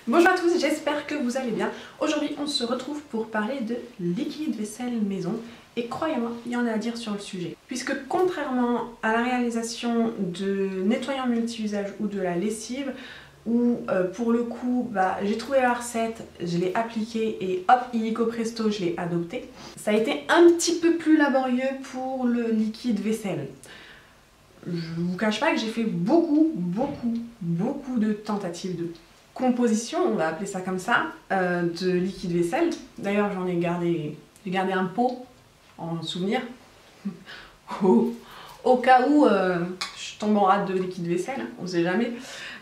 Bonjour à tous, j'espère que vous allez bien. Aujourd'hui, on se retrouve pour parler de liquide vaisselle maison. Et croyez-moi, il y en a à dire sur le sujet. Puisque contrairement à la réalisation de nettoyants multi-usage ou de la lessive, où pour le coup, j'ai trouvé la recette, je l'ai appliquée et hop, illico presto, je l'ai adoptée. Ça a été un petit peu plus laborieux pour le liquide vaisselle. Je ne vous cache pas que j'ai fait beaucoup de tentatives de composition, on va appeler ça comme ça, de liquide vaisselle. D'ailleurs, j'en ai gardé un pot en souvenir, au cas où je tombe en rate de liquide vaisselle, on ne sait jamais.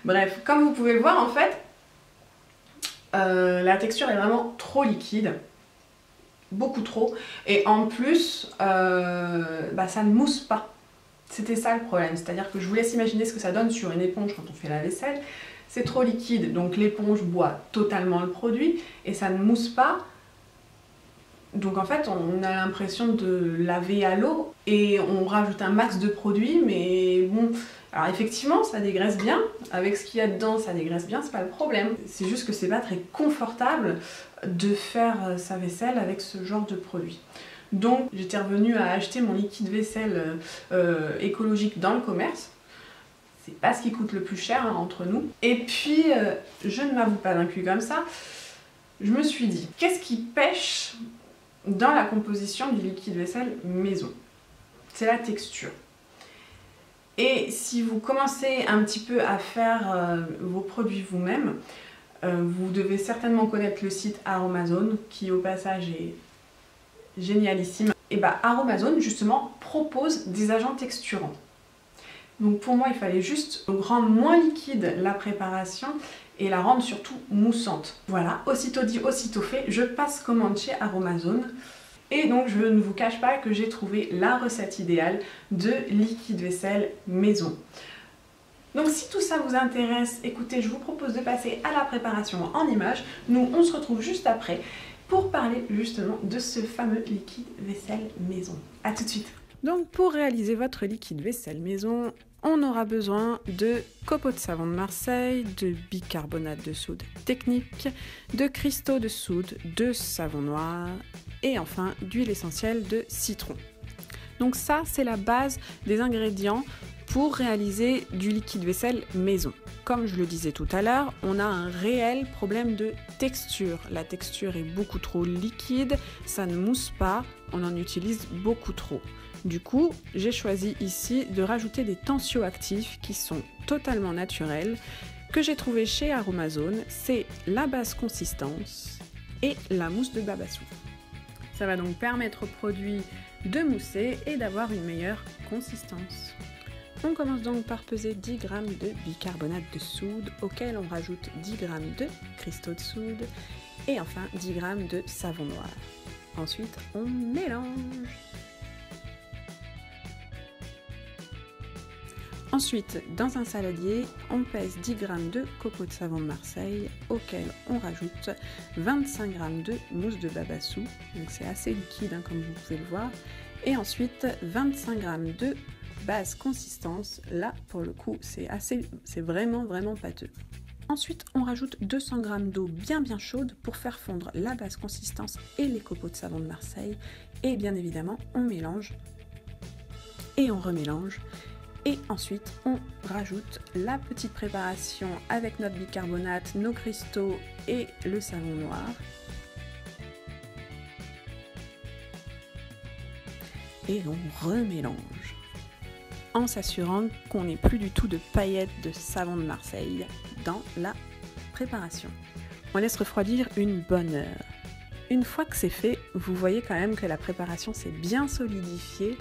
Bref, comme vous pouvez le voir, en fait, la texture est vraiment trop liquide, beaucoup trop, et en plus, ça ne mousse pas. C'était ça le problème, c'est-à-dire que je vous laisse imaginer ce que ça donne sur une éponge quand on fait la vaisselle. C'est trop liquide, donc l'éponge boit totalement le produit et ça ne mousse pas. Donc en fait, on a l'impression de laver à l'eau et on rajoute un max de produit, mais bon, alors effectivement, ça dégraisse bien. Avec ce qu'il y a dedans, ça dégraisse bien, c'est pas le problème. C'est juste que c'est pas très confortable de faire sa vaisselle avec ce genre de produit. Donc j'étais revenue à acheter mon liquide vaisselle écologique dans le commerce. C'est pas ce qui coûte le plus cher entre nous. Et puis, je ne m'avoue pas vaincue comme ça. Je me suis dit, qu'est-ce qui pêche dans la composition du liquide vaisselle maison? C'est la texture. Et si vous commencez un petit peu à faire vos produits vous-même, vous devez certainement connaître le site Aromazone, qui au passage est génialissime. Et Aromazone, justement, propose des agents texturants. Donc pour moi, il fallait juste rendre moins liquide la préparation et la rendre surtout moussante. Voilà, aussitôt dit, aussitôt fait, je passe commande chez Aromazone. Et donc je ne vous cache pas que j'ai trouvé la recette idéale de liquide vaisselle maison. Donc si tout ça vous intéresse, écoutez, je vous propose de passer à la préparation en images. Nous, on se retrouve juste après pour parler justement de ce fameux liquide vaisselle maison. A tout de suite. Donc pour réaliser votre liquide vaisselle maison, on aura besoin de copeaux de savon de Marseille, de bicarbonate de soude technique, de cristaux de soude, de savon noir et enfin d'huile essentielle de citron. Donc ça, c'est la base des ingrédients pour réaliser du liquide vaisselle maison. Comme je le disais tout à l'heure, on a un réel problème de texture. La texture est beaucoup trop liquide, ça ne mousse pas, on en utilise beaucoup trop. Du coup, j'ai choisi ici de rajouter des tensioactifs qui sont totalement naturels, que j'ai trouvé chez Aromazone. C'est la base consistance et la mousse de babassu. Ça va donc permettre au produit de mousser et d'avoir une meilleure consistance. On commence donc par peser 10 g de bicarbonate de soude, auquel on rajoute 10 g de cristaux de soude et enfin 10 g de savon noir. Ensuite, on mélange. Ensuite, dans un saladier, on pèse 10 g de copeaux de savon de Marseille, auquel on rajoute 25 g de mousse de babassu, donc c'est assez liquide comme vous pouvez le voir, et ensuite 25 g de base consistance, là pour le coup c'est vraiment pâteux. Ensuite, on rajoute 200 g d'eau bien chaude pour faire fondre la base consistance et les copeaux de savon de Marseille, et bien évidemment on mélange et on remélange. Et ensuite, on rajoute la petite préparation avec notre bicarbonate, nos cristaux et le savon noir. Et on remélange en s'assurant qu'on n'ait plus du tout de paillettes de savon de Marseille dans la préparation. On laisse refroidir une bonne heure. Une fois que c'est fait, vous voyez quand même que la préparation s'est bien solidifiée,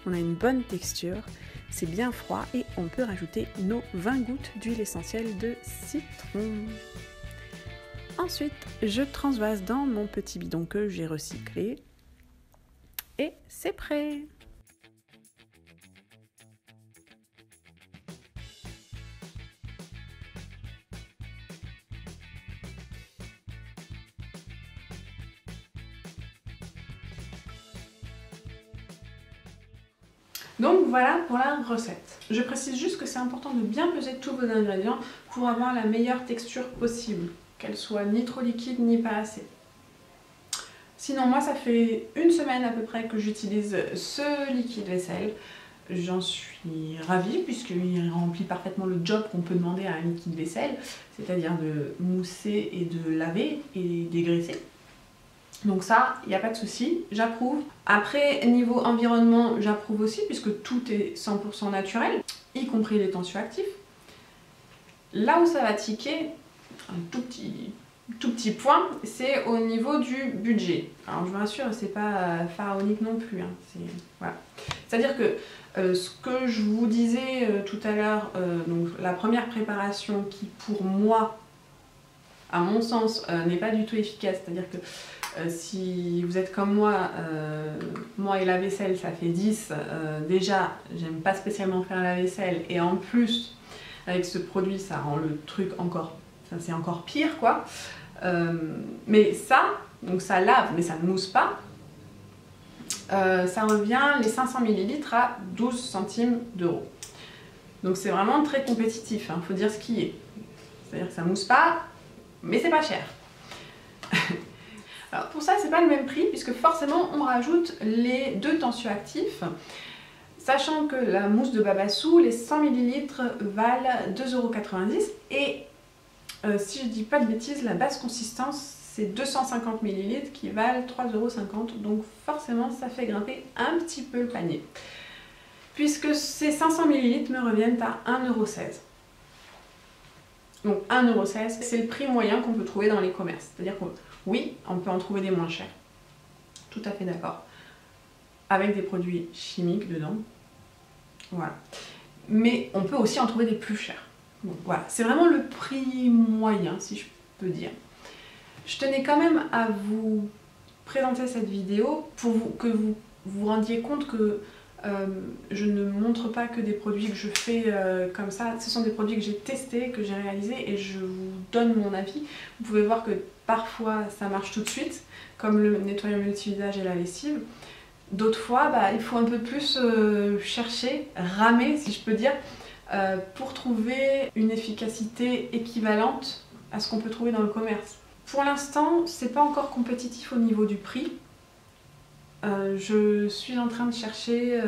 on a une bonne texture. C'est bien froid et on peut rajouter nos 20 gouttes d'huile essentielle de citron. Ensuite, je transvase dans mon petit bidon que j'ai recyclé et c'est prêt. Donc voilà pour la recette. Je précise juste que c'est important de bien peser tous vos ingrédients pour avoir la meilleure texture possible. qu'elle soit ni trop liquide ni pas assez. Sinon moi ça fait une semaine à peu près que j'utilise ce liquide vaisselle. J'en suis ravie puisqu'il remplit parfaitement le job qu'on peut demander à un liquide vaisselle, c'est-à-dire de mousser et de laver et dégraisser. Donc ça, il n'y a pas de souci, j'approuve. Après, niveau environnement, j'approuve aussi puisque tout est 100% naturel, y compris les tensioactifs. Là où ça va tiquer, un tout petit point, c'est au niveau du budget. Alors je vous rassure, c'est pas pharaonique non plus. Hein. Voilà. C'est-à-dire que ce que je vous disais tout à l'heure, donc la première préparation qui pour moi, à mon sens, n'est pas du tout efficace. C'est-à-dire que si vous êtes comme moi, moi et la vaisselle ça fait 10, déjà j'aime pas spécialement faire la vaisselle et en plus avec ce produit ça rend le truc encore, c'est encore pire quoi. Mais ça, donc ça lave mais ça ne mousse pas, ça revient les 500 ml à 12 centimes d'euros. Donc c'est vraiment très compétitif, hein, faut dire ce qui est. C'est-à-dire que ça mousse pas, mais c'est pas cher. Alors pour ça c'est pas le même prix puisque forcément on rajoute les 2 tensioactifs. Sachant que la mousse de Babassou, les 100 ml valent 2,90 € et si je dis pas de bêtises, la basse consistance c'est 250 ml qui valent 3,50 €, donc forcément ça fait grimper un petit peu le panier. Puisque ces 500 ml me reviennent à 1,16 €. Donc 1,16 €, c'est le prix moyen qu'on peut trouver dans les commerces. C'est-à-dire que oui, on peut en trouver des moins chers. Tout à fait d'accord. Avec des produits chimiques dedans. Voilà. Mais on peut aussi en trouver des plus chers. Bon, voilà, c'est vraiment le prix moyen, si je peux dire. Je tenais quand même à vous présenter cette vidéo pour que vous vous rendiez compte que je ne montre pas que des produits que je fais comme ça. Ce sont des produits que j'ai testés, que j'ai réalisés et je vous donne mon avis. Vous pouvez voir que parfois ça marche tout de suite, comme le nettoyant multi-visage et la lessive. D'autres fois, il faut un peu plus chercher, ramer si je peux dire, pour trouver une efficacité équivalente à ce qu'on peut trouver dans le commerce. Pour l'instant, c'est pas encore compétitif au niveau du prix. Je suis en train de chercher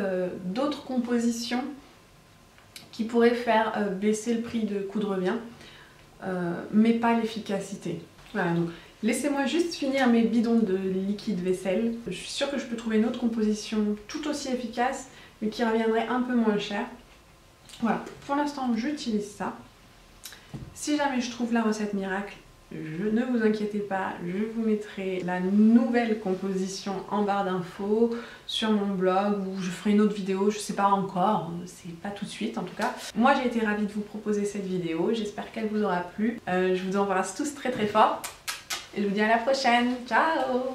d'autres compositions qui pourraient faire baisser le prix de Coup de Revient, mais pas l'efficacité. Voilà, donc laissez-moi juste finir mes bidons de liquide vaisselle. Je suis sûre que je peux trouver une autre composition tout aussi efficace, mais qui reviendrait un peu moins cher. Voilà, pour l'instant j'utilise ça. Si jamais je trouve la recette miracle, ne vous inquiétez pas, je vous mettrai la nouvelle composition en barre d'infos sur mon blog ou je ferai une autre vidéo, je sais pas encore, c'est pas tout de suite en tout cas. Moi j'ai été ravie de vous proposer cette vidéo, j'espère qu'elle vous aura plu. Je vous embrasse tous très très fort et je vous dis à la prochaine, ciao!